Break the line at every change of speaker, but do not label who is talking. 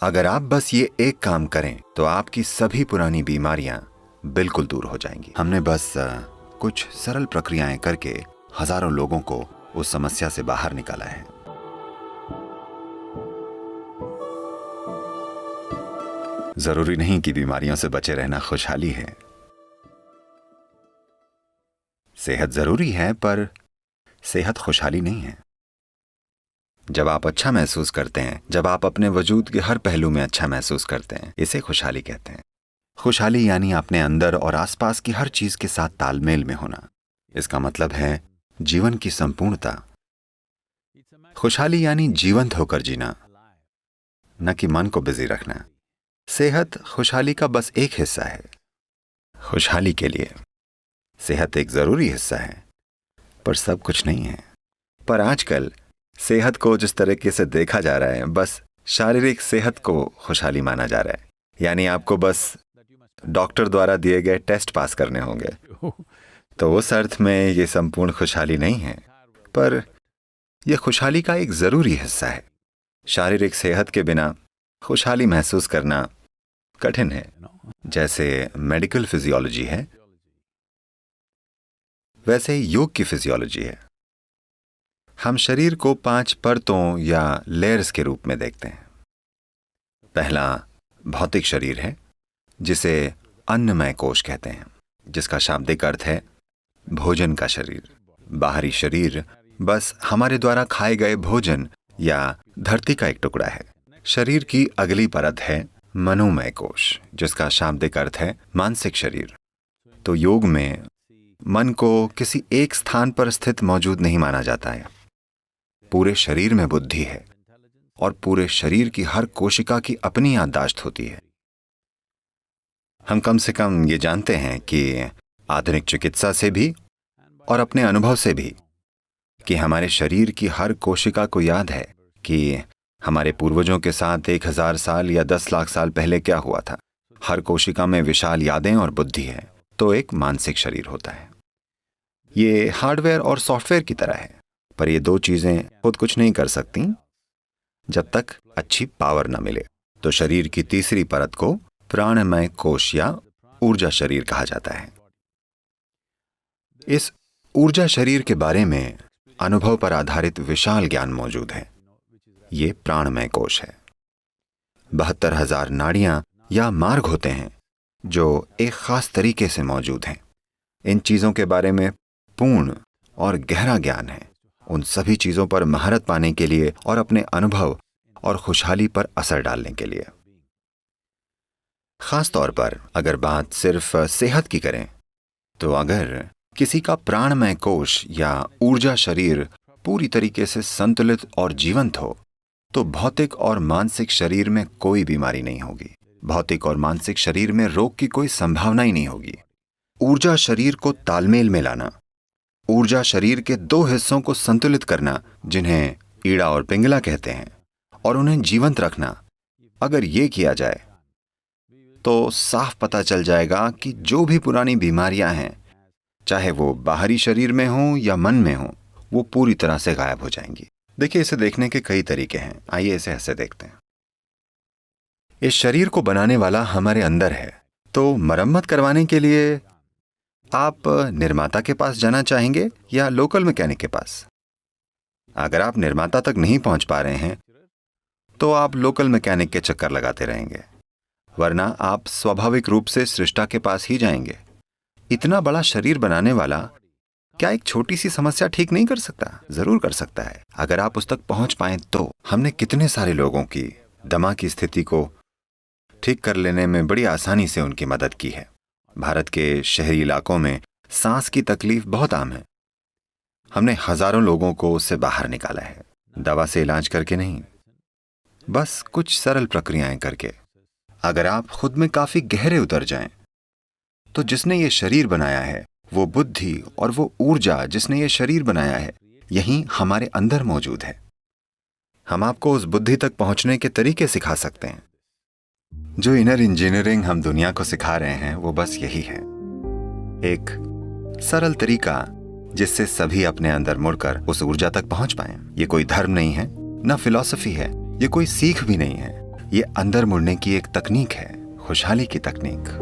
अगर आप बस ये एक काम करें तो आपकी सभी पुरानी बीमारियां बिल्कुल दूर हो जाएंगी। हमने बस कुछ सरल प्रक्रियाएं करके हजारों लोगों को उस समस्या से बाहर निकाला है। जरूरी नहीं कि बीमारियों से बचे रहना खुशहाली है। सेहत जरूरी है, पर सेहत खुशहाली नहीं है। जब आप अच्छा महसूस करते हैं, जब आप अपने वजूद के हर पहलू में अच्छा महसूस करते हैं, इसे खुशहाली कहते हैं। खुशहाली यानी अपने अंदर और आसपास की हर चीज के साथ तालमेल में होना। इसका मतलब है जीवन की संपूर्णता। खुशहाली यानी जीवंत होकर जीना, न कि मन को बिजी रखना। सेहत खुशहाली का बस एक हिस्सा है। खुशहाली के लिए सेहत एक जरूरी हिस्सा है, पर सब कुछ नहीं है। पर आजकल सेहत को जिस तरीके से देखा जा रहा है, बस शारीरिक सेहत को खुशहाली माना जा रहा है। यानी आपको बस डॉक्टर द्वारा दिए गए टेस्ट पास करने होंगे। तो उस अर्थ में ये संपूर्ण खुशहाली नहीं है, पर यह खुशहाली का एक जरूरी हिस्सा है। शारीरिक सेहत के बिना खुशहाली महसूस करना कठिन है। जैसे मेडिकल फिजियोलॉजी है, वैसे ही योग की फिजियोलॉजी है। हम शरीर को 5 परतों या लेयर्स के रूप में देखते हैं। पहला भौतिक शरीर है, जिसे अन्नमय कोश कहते हैं, जिसका शाब्दिक अर्थ है भोजन का शरीर। बाहरी शरीर बस हमारे द्वारा खाए गए भोजन या धरती का एक टुकड़ा है। शरीर की अगली परत है मनोमय कोश, जिसका शाब्दिक अर्थ है मानसिक शरीर। तो योग में मन को किसी एक स्थान पर स्थित मौजूद नहीं माना जाता है। पूरे शरीर में बुद्धि है और पूरे शरीर की हर कोशिका की अपनी याददाश्त होती है। हम कम से कम ये जानते हैं कि आधुनिक चिकित्सा से भी और अपने अनुभव से भी कि हमारे शरीर की हर कोशिका को याद है कि हमारे पूर्वजों के साथ 1000 साल या 10 लाख साल पहले क्या हुआ था। हर कोशिका में विशाल यादें और बुद्धि है। तो एक मानसिक शरीर होता है। ये हार्डवेयर और सॉफ्टवेयर की तरह है, पर ये दो चीजें खुद कुछ नहीं कर सकती जब तक अच्छी पावर न मिले। तो शरीर की तीसरी परत को प्राणमय कोश या ऊर्जा शरीर कहा जाता है। इस ऊर्जा शरीर के बारे में अनुभव पर आधारित विशाल ज्ञान मौजूद है। ये प्राणमय कोश है। 72,000 नाड़ियां या मार्ग होते हैं जो एक खास तरीके से मौजूद हैं। इन चीजों के बारे में पूर्ण और गहरा ज्ञान है। उन सभी चीजों पर महारत पाने के लिए और अपने अनुभव और खुशहाली पर असर डालने के लिए। खास तौर पर अगर बात सिर्फ सेहत की करें, तो अगर किसी का प्राणमय कोश या ऊर्जा शरीर पूरी तरीके से संतुलित और जीवंत हो, तो भौतिक और मानसिक शरीर में कोई बीमारी नहीं होगी। भौतिक और मानसिक शरीर में रोग की कोई संभावना ही नहीं होगी। ऊर्जा शरीर को तालमेल में लाना, ऊर्जा शरीर के 2 हिस्सों को संतुलित करना, जिन्हें ईड़ा और पिंगला कहते हैं, और उन्हें जीवंत रखना, अगर ये किया जाए तो साफ पता चल जाएगा कि जो भी पुरानी बीमारियां हैं, चाहे वो बाहरी शरीर में हो या मन में हो, वो पूरी तरह से गायब हो जाएंगी। देखिए, इसे देखने के कई तरीके हैं। आइए इसे ऐसे देखते हैं। इस शरीर को बनाने वाला हमारे अंदर है, तो मरम्मत करवाने के लिए आप निर्माता के पास जाना चाहेंगे या लोकल मैकेनिक के पास? अगर आप निर्माता तक नहीं पहुंच पा रहे हैं, तो आप लोकल मैकेनिक के चक्कर लगाते रहेंगे, वरना आप स्वाभाविक रूप से सृष्टा के पास ही जाएंगे। इतना बड़ा शरीर बनाने वाला क्या एक छोटी सी समस्या ठीक नहीं कर सकता? जरूर कर सकता है, अगर आप उस तक पहुंच पाएं तो। हमने कितने सारे लोगों की दमा की स्थिति को ठीक कर लेने में बड़ी आसानी से उनकी मदद की है। भारत के शहरी इलाकों में सांस की तकलीफ बहुत आम है। हमने हजारों लोगों को उससे बाहर निकाला है, दवा से इलाज करके नहीं, बस कुछ सरल प्रक्रियाएं करके। अगर आप खुद में काफी गहरे उतर जाएं, तो जिसने ये शरीर बनाया है, वो बुद्धि और वो ऊर्जा जिसने ये शरीर बनाया है, यही हमारे अंदर मौजूद है। हम आपको उस बुद्धि तक पहुंचने के तरीके सिखा सकते हैं। जो इनर इंजीनियरिंग हम दुनिया को सिखा रहे हैं, वो बस यही है, एक सरल तरीका जिससे सभी अपने अंदर मुड़कर उस ऊर्जा तक पहुंच पाएं। ये कोई धर्म नहीं है, न फिलॉसफी है, ये कोई सीख भी नहीं है, ये अंदर मुड़ने की एक तकनीक है, खुशहाली की तकनीक।